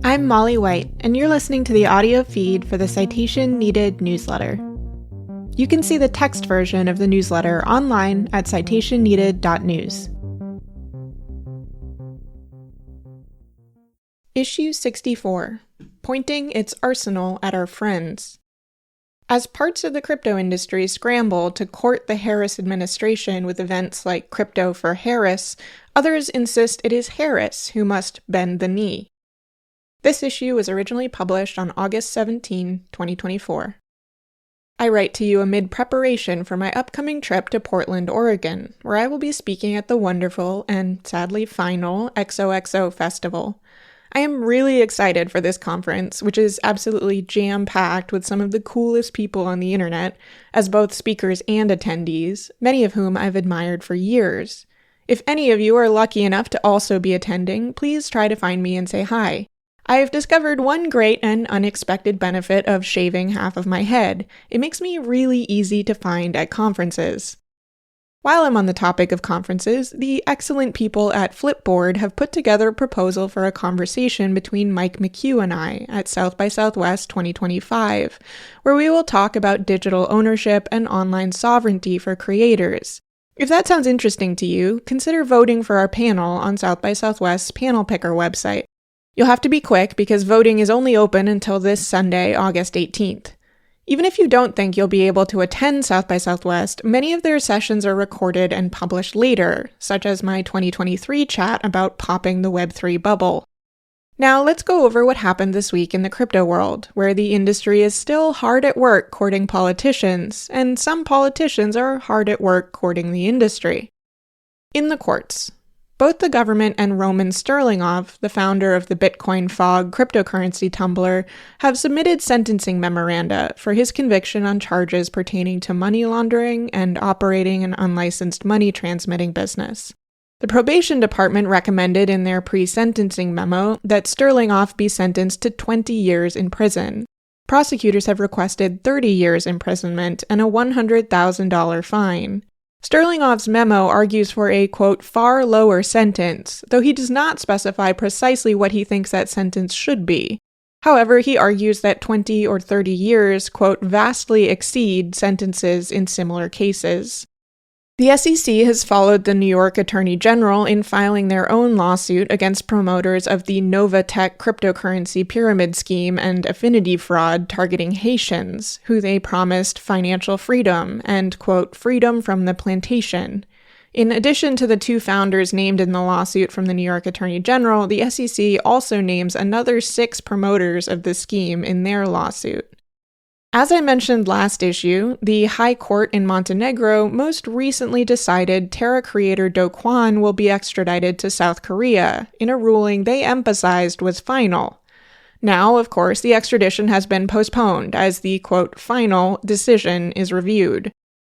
I'm Molly White, and you're listening to the audio feed for the Citation Needed newsletter. You can see the text version of the newsletter online at citationneeded.news. Issue 64, Pointing its Arsenal at Our Friends. As parts of the crypto industry scramble to court the Harris administration with events like Crypto for Harris, others insist it is Harris who must bend the knee. This issue was originally published on August 17, 2024. I write to you amid preparation for my upcoming trip to Portland, Oregon, where I will be speaking at the wonderful and sadly final XOXO Festival. I am really excited for this conference, which is absolutely jam-packed with some of the coolest people on the internet, as both speakers and attendees, many of whom I've admired for years. If any of you are lucky enough to also be attending, please try to find me and say hi. I have discovered one great and unexpected benefit of shaving half of my head. It makes me really easy to find at conferences. While I'm on the topic of conferences, the excellent people at Flipboard have put together a proposal for a conversation between Mike McHugh and I at South by Southwest 2025, where we will talk about digital ownership and online sovereignty for creators. If that sounds interesting to you, consider voting for our panel on South by Southwest's Panel Picker website. You'll have to be quick because voting is only open until this Sunday, August 18th. Even if you don't think you'll be able to attend South by Southwest, many of their sessions are recorded and published later, such as my 2023 chat about popping the Web3 bubble. Now let's go over what happened this week in the crypto world, where the industry is still hard at work courting politicians, and some politicians are hard at work courting the industry. In the courts, both the government and Roman Sterlingov, the founder of the Bitcoin Fog cryptocurrency Tumblr, have submitted sentencing memoranda for his conviction on charges pertaining to money laundering and operating an unlicensed money transmitting business. The probation department recommended in their pre-sentencing memo that Sterlingov be sentenced to 20 years in prison. Prosecutors have requested 30 years imprisonment and a $100,000 fine. Sterlingov's memo argues for a, quote, far lower sentence, though he does not specify precisely what he thinks that sentence should be. However, he argues that 20 or 30 years, quote, vastly exceed sentences in similar cases. The SEC has followed the New York Attorney General in filing their own lawsuit against promoters of the Novatech cryptocurrency pyramid scheme and affinity fraud targeting Haitians, who they promised financial freedom and, quote, freedom from the plantation. In addition to the two founders named in the lawsuit from the New York Attorney General, the SEC also names another 6 promoters of the scheme in their lawsuit. As I mentioned last issue, the High Court in Montenegro most recently decided Terra creator Do Kwon will be extradited to South Korea, in a ruling they emphasized was final. Now, of course, the extradition has been postponed as the, quote, final decision is reviewed.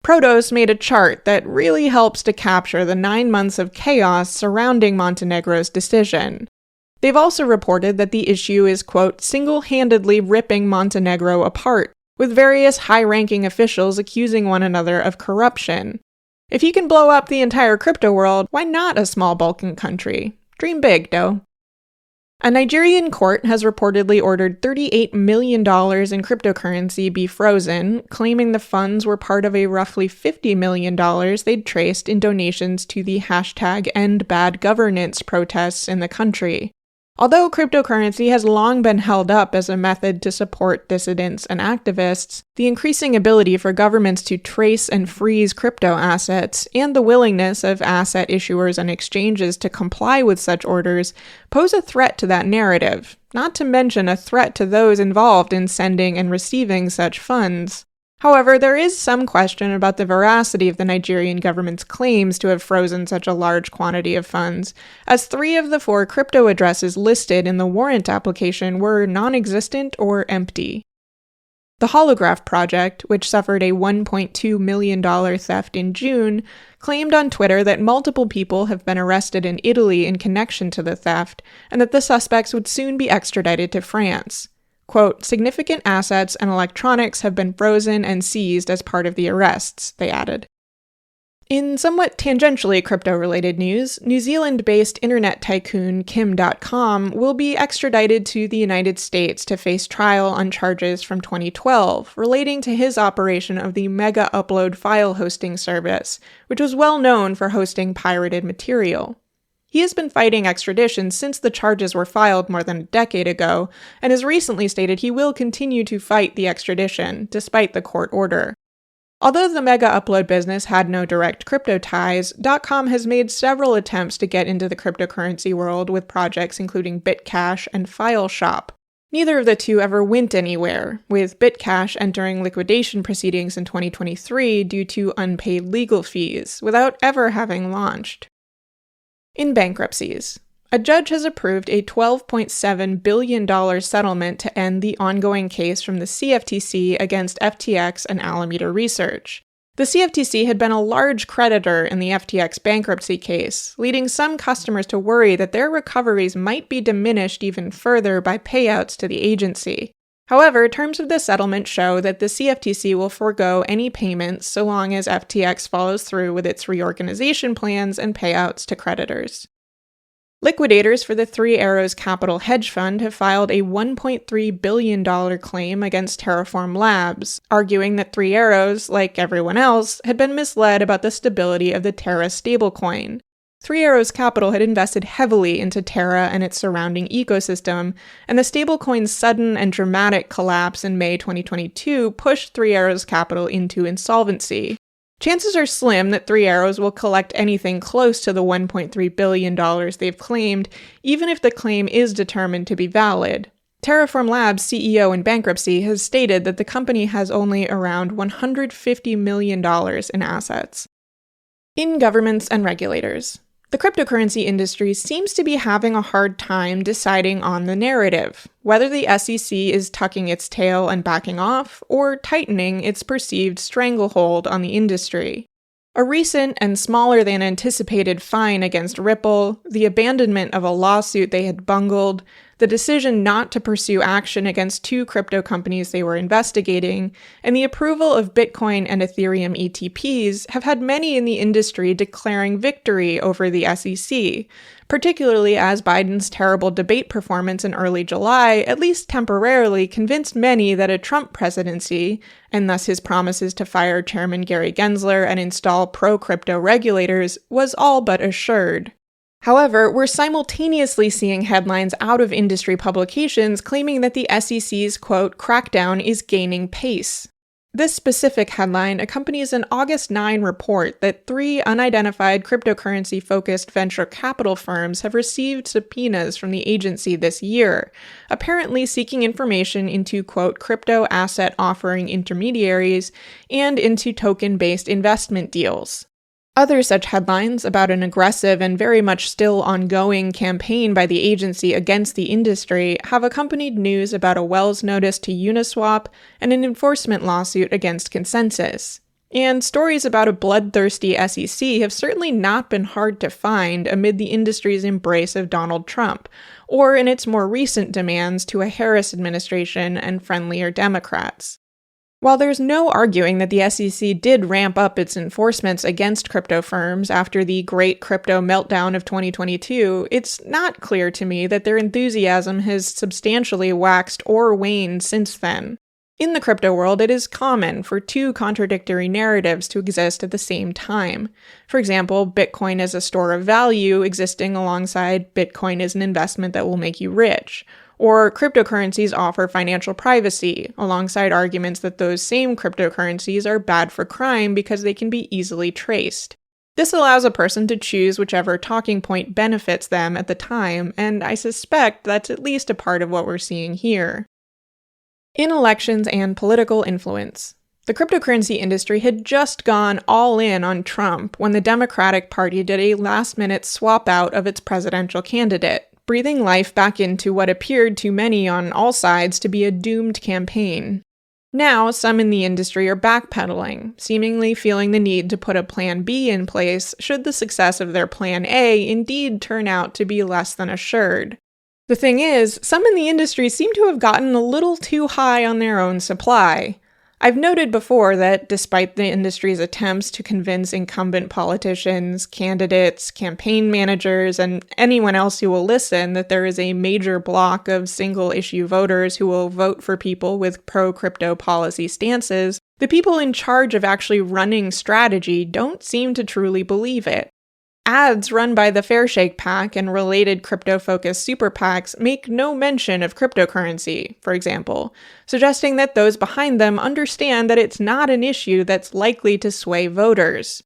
Protos made a chart that really helps to capture the 9 months of chaos surrounding Montenegro's decision. They've also reported that the issue is, quote, single-handedly ripping Montenegro apart, with various high-ranking officials accusing one another of corruption. If you can blow up the entire crypto world, why not a small Balkan country? Dream big, Do. A Nigerian court has reportedly ordered $38 million in cryptocurrency be frozen, claiming the funds were part of a roughly $50 million they'd traced in donations to the #EndBadGovernance protests in the country. Although cryptocurrency has long been held up as a method to support dissidents and activists, the increasing ability for governments to trace and freeze crypto assets and the willingness of asset issuers and exchanges to comply with such orders pose a threat to that narrative, not to mention a threat to those involved in sending and receiving such funds. However, there is some question about the veracity of the Nigerian government's claims to have frozen such a large quantity of funds, as 3 of the 4 crypto addresses listed in the warrant application were non-existent or empty. The Holograph Project, which suffered a $1.2 million theft in June, claimed on Twitter that multiple people have been arrested in Italy in connection to the theft, and that the suspects would soon be extradited to France. Quote, significant assets and electronics have been frozen and seized as part of the arrests, they added. In somewhat tangentially crypto-related news, New Zealand-based internet tycoon Kim.com will be extradited to the United States to face trial on charges from 2012 relating to his operation of the Mega Upload file hosting service, which was well known for hosting pirated material. He has been fighting extradition since the charges were filed more than a decade ago, and has recently stated he will continue to fight the extradition, despite the court order. Although the Mega Upload business had no direct crypto ties, .com has made several attempts to get into the cryptocurrency world with projects including Bitcash and FileShop. Neither of the two ever went anywhere, with Bitcash entering liquidation proceedings in 2023 due to unpaid legal fees, without ever having launched. In bankruptcies, a judge has approved a $12.7 billion settlement to end the ongoing case from the CFTC against FTX and Alameda Research. The CFTC had been a large creditor in the FTX bankruptcy case, leading some customers to worry that their recoveries might be diminished even further by payouts to the agency. However, terms of the settlement show that the CFTC will forego any payments so long as FTX follows through with its reorganization plans and payouts to creditors. Liquidators for the Three Arrows Capital hedge fund have filed a $1.3 billion claim against Terraform Labs, arguing that Three Arrows, like everyone else, had been misled about the stability of the Terra stablecoin. Three Arrows Capital had invested heavily into Terra and its surrounding ecosystem, and the stablecoin's sudden and dramatic collapse in May 2022 pushed Three Arrows Capital into insolvency. Chances are slim that Three Arrows will collect anything close to the $1.3 billion they've claimed, even if the claim is determined to be valid. Terraform Labs' CEO in bankruptcy has stated that the company has only around $150 million in assets. In governments and regulators, the cryptocurrency industry seems to be having a hard time deciding on the narrative, whether the SEC is tucking its tail and backing off, or tightening its perceived stranglehold on the industry. A recent and smaller than anticipated fine against Ripple, the abandonment of a lawsuit they had bungled, the decision not to pursue action against two crypto companies they were investigating, and the approval of Bitcoin and Ethereum ETPs have had many in the industry declaring victory over the SEC, particularly as Biden's terrible debate performance in early July at least temporarily convinced many that a Trump presidency, and thus his promises to fire Chairman Gary Gensler and install pro-crypto regulators, was all but assured. However, we're simultaneously seeing headlines out of industry publications claiming that the SEC's, quote, crackdown is gaining pace. This specific headline accompanies an August 9 report that 3 unidentified cryptocurrency-focused venture capital firms have received subpoenas from the agency this year, apparently seeking information into, quote, crypto asset offering intermediaries and into token-based investment deals. Other such headlines about an aggressive and very much still ongoing campaign by the agency against the industry have accompanied news about a Wells notice to Uniswap and an enforcement lawsuit against Consensus. And stories about a bloodthirsty SEC have certainly not been hard to find amid the industry's embrace of Donald Trump, or in its more recent demands to a Harris administration and friendlier Democrats. While there's no arguing that the SEC did ramp up its enforcements against crypto firms after the great crypto meltdown of 2022, it's not clear to me that their enthusiasm has substantially waxed or waned since then. In the crypto world, it is common for 2 contradictory narratives to exist at the same time. For example, Bitcoin as a store of value existing alongside Bitcoin as an investment that will make you rich. Or cryptocurrencies offer financial privacy, alongside arguments that those same cryptocurrencies are bad for crime because they can be easily traced. This allows a person to choose whichever talking point benefits them at the time, and I suspect that's at least a part of what we're seeing here. In elections and political influence, the cryptocurrency industry had just gone all in on Trump when the Democratic Party did a last-minute swap out of its presidential candidate, breathing life back into what appeared to many on all sides to be a doomed campaign. Now, some in the industry are backpedaling, seemingly feeling the need to put a Plan B in place should the success of their Plan A indeed turn out to be less than assured. The thing is, some in the industry seem to have gotten a little too high on their own supply. I've noted before that despite the industry's attempts to convince incumbent politicians, candidates, campaign managers, and anyone else who will listen that there is a major block of single-issue voters who will vote for people with pro-crypto policy stances, the people in charge of actually running strategy don't seem to truly believe it. Ads run by the Fairshake PAC and related crypto-focused super PACs make no mention of cryptocurrency, for example, suggesting that those behind them understand that it's not an issue that's likely to sway voters.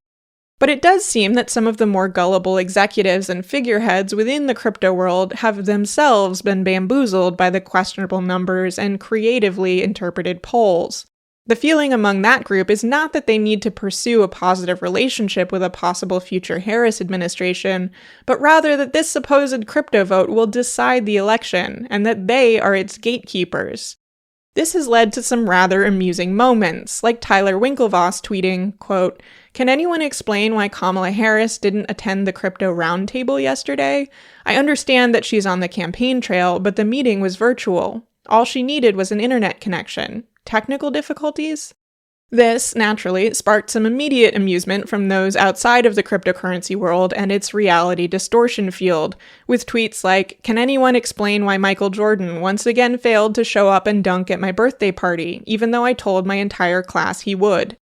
But it does seem that some of the more gullible executives and figureheads within the crypto world have themselves been bamboozled by the questionable numbers and creatively interpreted polls. The feeling among that group is not that they need to pursue a positive relationship with a possible future Harris administration, but rather that this supposed crypto vote will decide the election, and that they are its gatekeepers. This has led to some rather amusing moments, like Tyler Winklevoss tweeting, quote, "Can anyone explain why Kamala Harris didn't attend the crypto roundtable yesterday? I understand that she's on the campaign trail, but the meeting was virtual. All she needed was an internet connection. Technical difficulties?" This, naturally, sparked some immediate amusement from those outside of the cryptocurrency world and its reality distortion field, with tweets like, "Can anyone explain why Michael Jordan once again failed to show up and dunk at my birthday party, even though I told my entire class he would?"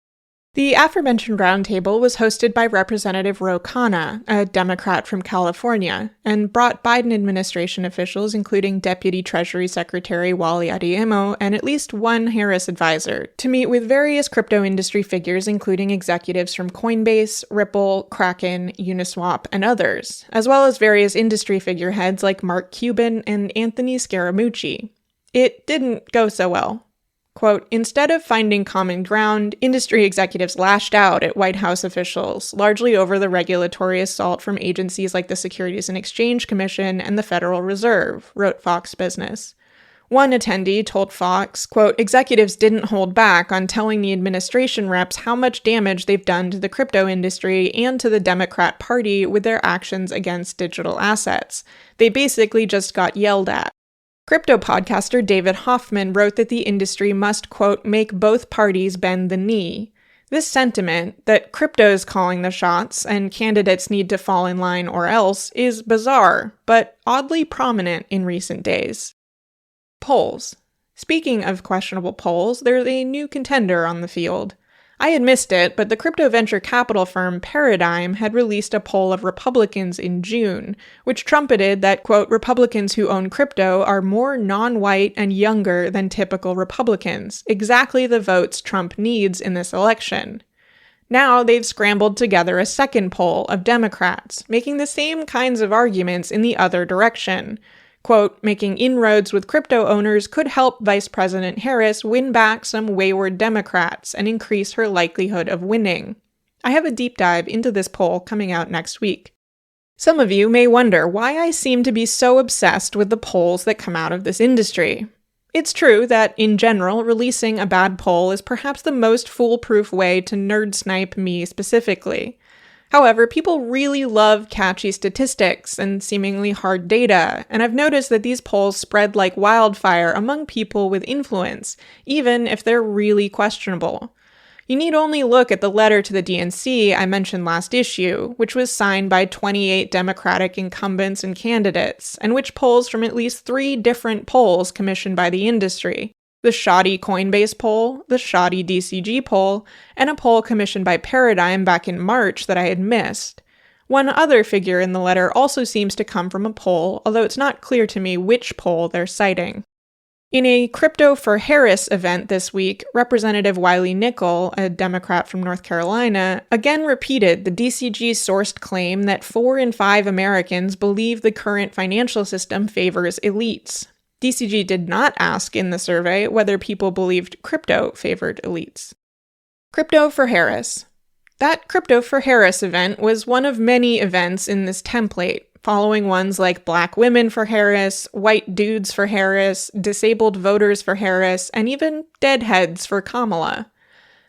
The aforementioned roundtable was hosted by Representative Ro Khanna, a Democrat from California, and brought Biden administration officials, including Deputy Treasury Secretary Wally Adeyemo and at least one Harris advisor, to meet with various crypto industry figures, including executives from Coinbase, Ripple, Kraken, Uniswap, and others, as well as various industry figureheads like Mark Cuban and Anthony Scaramucci. It didn't go so well. Quote, "Instead of finding common ground, industry executives lashed out at White House officials, largely over the regulatory assault from agencies like the Securities and Exchange Commission and the Federal Reserve," wrote Fox Business. One attendee told Fox, quote, "Executives didn't hold back on telling the administration reps how much damage they've done to the crypto industry and to the Democrat Party with their actions against digital assets. They basically just got yelled at." Crypto podcaster David Hoffman wrote that the industry must, quote, "make both parties bend the knee." This sentiment, that crypto is calling the shots and candidates need to fall in line or else, is bizarre, but oddly prominent in recent days. Polls. Speaking of questionable polls, there's a new contender on the field. I had missed it, but the crypto venture capital firm Paradigm had released a poll of Republicans in June, which trumpeted that, quote, "Republicans who own crypto are more non-white and younger than typical Republicans, exactly the votes Trump needs in this election." Now they've scrambled together a second poll of Democrats, making the same kinds of arguments in the other direction. Quote, "Making inroads with crypto owners could help Vice President Harris win back some wayward Democrats and increase her likelihood of winning." I have a deep dive into this poll coming out next week. Some of you may wonder why I seem to be so obsessed with the polls that come out of this industry. It's true that, in general, releasing a bad poll is perhaps the most foolproof way to nerd snipe me specifically. However, people really love catchy statistics and seemingly hard data, and I've noticed that these polls spread like wildfire among people with influence, even if they're really questionable. You need only look at the letter to the DNC I mentioned last issue, which was signed by 28 Democratic incumbents and candidates, and which pulls from at least 3 different polls commissioned by the industry. The shoddy Coinbase poll, the shoddy DCG poll, and a poll commissioned by Paradigm back in March that I had missed. One other figure in the letter also seems to come from a poll, although it's not clear to me which poll they're citing. In a Crypto for Harris event this week, Representative Wiley Nickel, a Democrat from North Carolina, again repeated the DCG-sourced claim that 4 in 5 Americans believe the current financial system favors elites. DCG did not ask in the survey whether people believed crypto favored elites. Crypto for Harris. That Crypto for Harris event was one of many events in this template, following ones like Black Women for Harris, White Dudes for Harris, Disabled Voters for Harris, and even Deadheads for Kamala.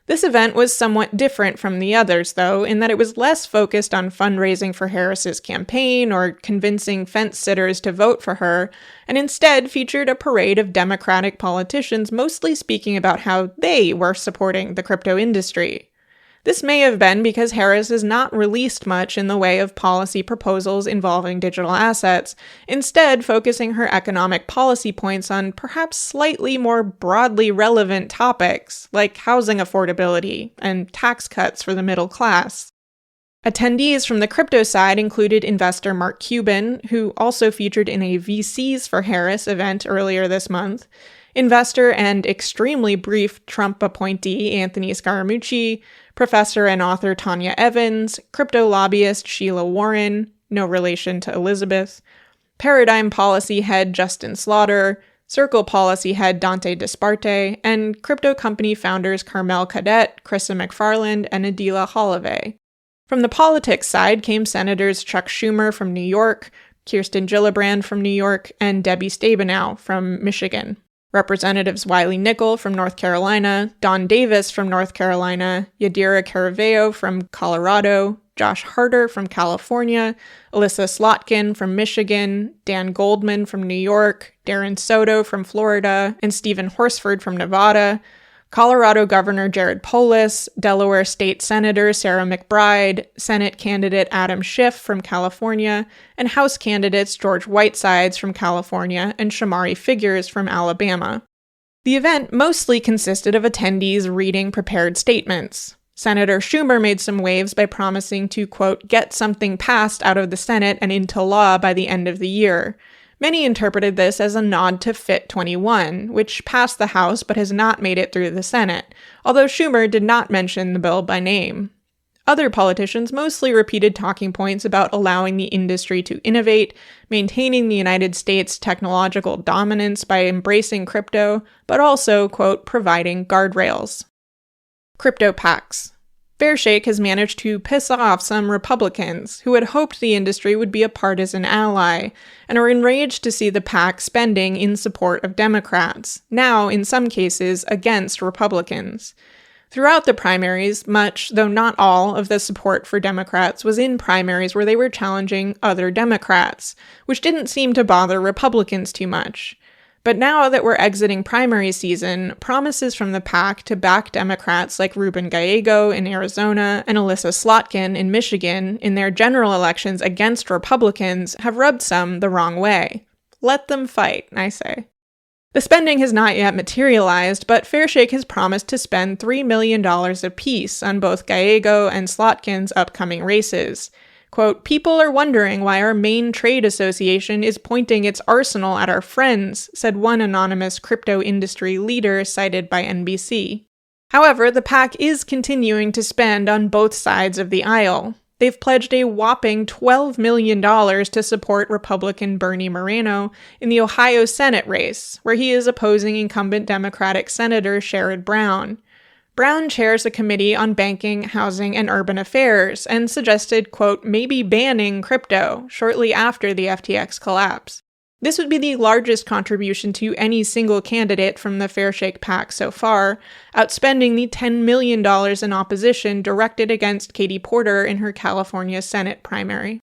This event was somewhat different from the others, though, in that it was less focused on fundraising for Harris's campaign or convincing fence-sitters to vote for her, and instead featured a parade of Democratic politicians mostly speaking about how they were supporting the crypto industry. This may have been because Harris has not released much in the way of policy proposals involving digital assets, instead focusing her economic policy points on perhaps slightly more broadly relevant topics, like housing affordability and tax cuts for the middle class. Attendees from the crypto side included investor Mark Cuban, who also featured in a VCs for Harris event earlier this month, investor and extremely brief Trump appointee Anthony Scaramucci, professor and author Tanya Evans, crypto lobbyist Sheila Warren, no relation to Elizabeth, Paradigm policy head Justin Slaughter, Circle policy head Dante Disparte, and crypto company founders Carmel Cadet, Krista McFarland, and Adila Holloway. From the politics side came Senators Chuck Schumer from New York, Kirsten Gillibrand from New York, and Debbie Stabenow from Michigan. Representatives Wiley Nickel from North Carolina, Don Davis from North Carolina, Yadira Caraveo from Colorado, Josh Harder from California, Alyssa Slotkin from Michigan, Dan Goldman from New York, Darren Soto from Florida, and Stephen Horsford from Nevada, Colorado Governor Jared Polis, Delaware State Senator Sarah McBride, Senate candidate Adam Schiff from California, and House candidates George Whitesides from California and Shamari Figures from Alabama. The event mostly consisted of attendees reading prepared statements. Senator Schumer made some waves by promising to, quote, get something passed out of the Senate and into law by the end of the year. Many interpreted this as a nod to Fit 21, which passed the House but has not made it through the Senate, although Schumer did not mention the bill by name. Other politicians mostly repeated talking points about allowing the industry to innovate, maintaining the United States' technological dominance by embracing crypto, but also, quote, providing guardrails. Crypto PACs. Fairshake has managed to piss off some Republicans who had hoped the industry would be a partisan ally and are enraged to see the PAC spending in support of Democrats, now in some cases against Republicans. Throughout the primaries, much, though not all, of the support for Democrats was in primaries where they were challenging other Democrats, which didn't seem to bother Republicans too much. But now that we're exiting primary season, promises from the PAC to back Democrats like Ruben Gallego in Arizona and Alyssa Slotkin in Michigan in their general elections against Republicans have rubbed some the wrong way. Let them fight, I say. The spending has not yet materialized, but Fairshake has promised to spend $3 million apiece on both Gallego and Slotkin's upcoming races. Quote, people are wondering why our main trade association is pointing its arsenal at our friends, said one anonymous crypto industry leader cited by NBC. However, the PAC is continuing to spend on both sides of the aisle. They've pledged a whopping $12 million to support Republican Bernie Moreno in the Ohio Senate race, where he is opposing incumbent Democratic Senator Sherrod Brown. Brown chairs a committee on banking, housing, and urban affairs, and suggested, quote, maybe banning crypto shortly after the FTX collapse. This would be the largest contribution to any single candidate from the Fairshake PAC so far, outspending the $10 million in opposition directed against Katie Porter in her California Senate primary.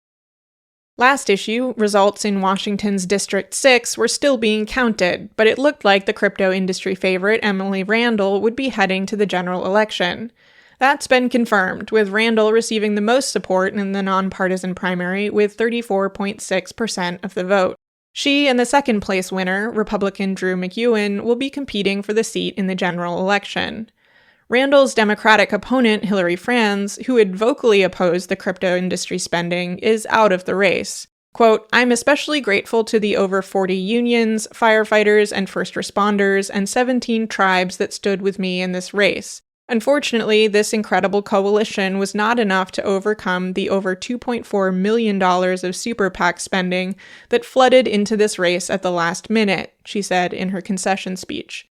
Last issue, results in Washington's District 6 were still being counted, but it looked like the crypto industry favorite Emily Randall would be heading to the general election. That's been confirmed, with Randall receiving the most support in the nonpartisan primary with 34.6% of the vote. She and the second-place winner, Republican Drew McEwen, will be competing for the seat in the general election. Randall's Democratic opponent, Hillary Franz, who had vocally opposed the crypto industry spending, is out of the race. Quote, I'm especially grateful to the over 40 unions, firefighters, and first responders, and 17 tribes that stood with me in this race. Unfortunately, this incredible coalition was not enough to overcome the over $2.4 million of super PAC spending that flooded into this race at the last minute, she said in her concession speech.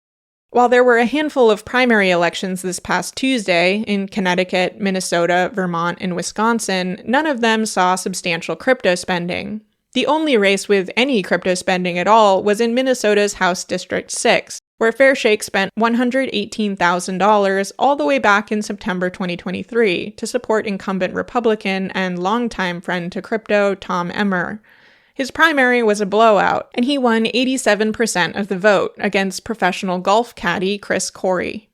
While there were a handful of primary elections this past Tuesday in Connecticut, Minnesota, Vermont, and Wisconsin, none of them saw substantial crypto spending. The only race with any crypto spending at all was in Minnesota's House District 6, where Fairshake spent $118,000 all the way back in September 2023 to support incumbent Republican and longtime friend to crypto Tom Emmer. His primary was a blowout, and he won 87% of the vote against professional golf caddy Chris Corey.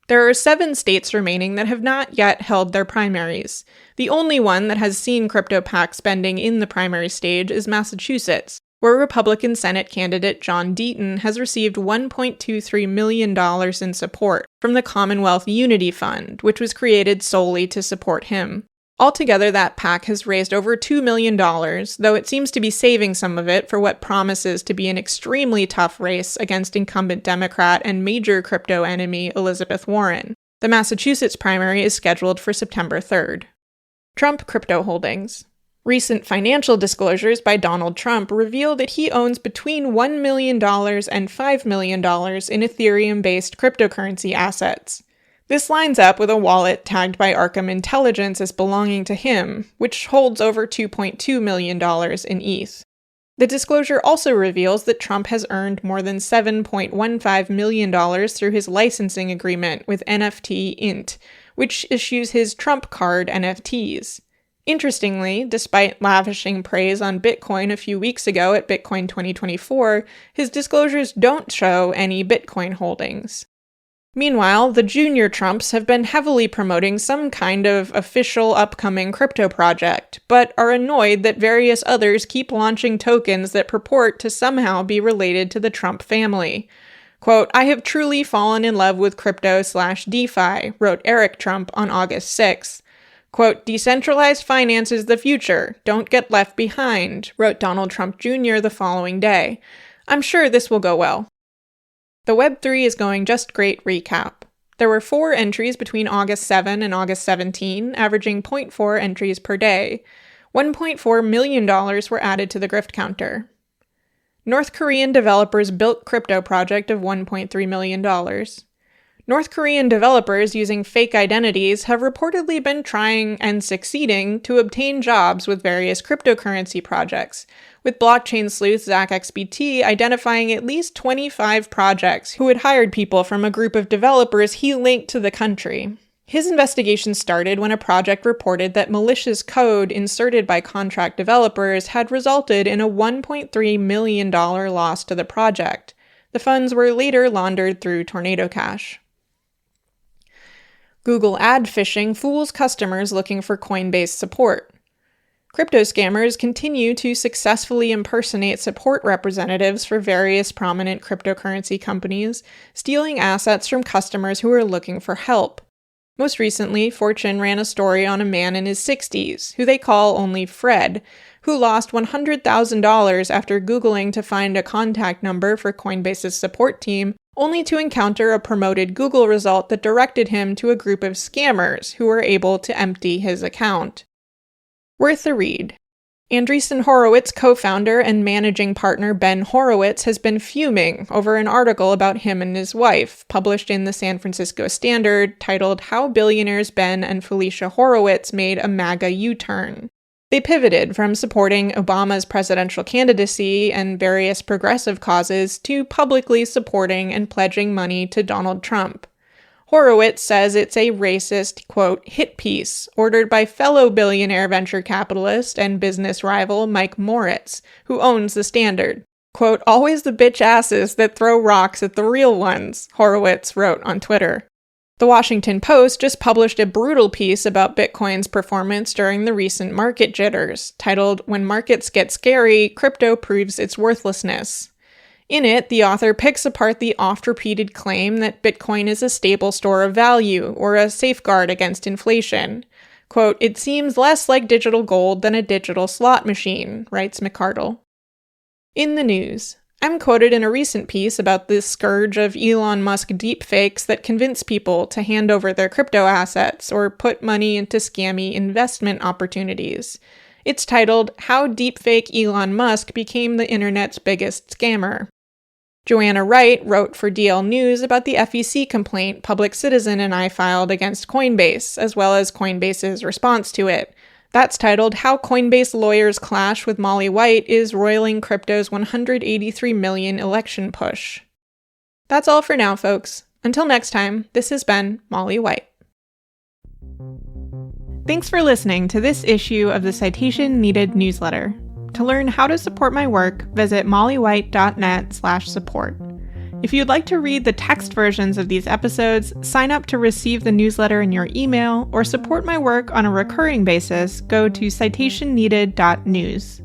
There are 7 states remaining that have not yet held their primaries. The only one that has seen crypto PAC spending in the primary stage is Massachusetts, where Republican Senate candidate John Deaton has received $1.23 million in support from the Commonwealth Unity Fund, which was created solely to support him. Altogether, that PAC has raised over $2 million, though it seems to be saving some of it for what promises to be an extremely tough race against incumbent Democrat and major crypto enemy Elizabeth Warren. The Massachusetts primary is scheduled for September 3rd. Trump crypto holdings. Recent financial disclosures by Donald Trump reveal that he owns between $1 million and $5 million in Ethereum-based cryptocurrency assets. This lines up with a wallet tagged by Arkham Intelligence as belonging to him, which holds over $2.2 million in ETH. The disclosure also reveals that Trump has earned more than $7.15 million through his licensing agreement with NFT Int, which issues his Trump card NFTs. Interestingly, despite lavishing praise on Bitcoin a few weeks ago at Bitcoin 2024, his disclosures don't show any Bitcoin holdings. Meanwhile, the junior Trumps have been heavily promoting some kind of official upcoming crypto project, but are annoyed that various others keep launching tokens that purport to somehow be related to the Trump family. Quote, "I have truly fallen in love with crypto/DeFi," wrote Eric Trump on August 6th. Quote, "Decentralized finance is the future. Don't get left behind," wrote Donald Trump Jr. the following day. "I'm sure this will go well." The Web3 is going just great recap. There were 4 entries between August 7 and August 17, averaging 0.4 entries per day. $1.4 million were added to the grift counter. North Korean developers built crypto project of $1.3 million. North Korean developers using fake identities have reportedly been trying and succeeding to obtain jobs with various cryptocurrency projects, with blockchain sleuth ZachXBT identifying at least 25 projects who had hired people from a group of developers he linked to the country. His investigation started when a project reported that malicious code inserted by contract developers had resulted in a $1.3 million loss to the project. The funds were later laundered through Tornado Cash. Google ad phishing fools customers looking for Coinbase support. Crypto scammers continue to successfully impersonate support representatives for various prominent cryptocurrency companies, stealing assets from customers who are looking for help. Most recently, Fortune ran a story on a man in his 60s, who they call only Fred, who lost $100,000 after Googling to find a contact number for Coinbase's support team, only to encounter a promoted Google result that directed him to a group of scammers who were able to empty his account. Worth a read. Andreessen Horowitz co-founder and managing partner Ben Horowitz has been fuming over an article about him and his wife, published in the San Francisco Standard, titled "How Billionaires Ben and Felicia Horowitz Made a MAGA U-Turn." They pivoted from supporting Obama's presidential candidacy and various progressive causes to publicly supporting and pledging money to Donald Trump. Horowitz says it's a racist, quote, hit piece ordered by fellow billionaire venture capitalist and business rival Mike Moritz, who owns the Standard. Quote, "Always the bitch asses that throw rocks at the real ones," Horowitz wrote on Twitter. The Washington Post just published a brutal piece about Bitcoin's performance during the recent market jitters, titled "When Markets Get Scary, Crypto Proves Its Worthlessness." In it, the author picks apart the oft-repeated claim that Bitcoin is a stable store of value or a safeguard against inflation. Quote, "It seems less like digital gold than a digital slot machine," writes McCardle. In the news, I'm quoted in a recent piece about the scourge of Elon Musk deepfakes that convince people to hand over their crypto assets or put money into scammy investment opportunities. It's titled, "How Deepfake Elon Musk Became the Internet's Biggest Scammer." Joanna Wright wrote for DL News about the FEC complaint Public Citizen and I filed against Coinbase, as well as Coinbase's response to it. That's titled, "How Coinbase Lawyers Clash with Molly White is Roiling Crypto's $183 million Election Push." That's all for now, folks. Until next time, this has been Molly White. Thanks for listening to this issue of the Citation Needed newsletter. To learn how to support my work, visit mollywhite.net/support. If you'd like to read the text versions of these episodes, sign up to receive the newsletter in your email, or support my work on a recurring basis, go to citationneeded.news.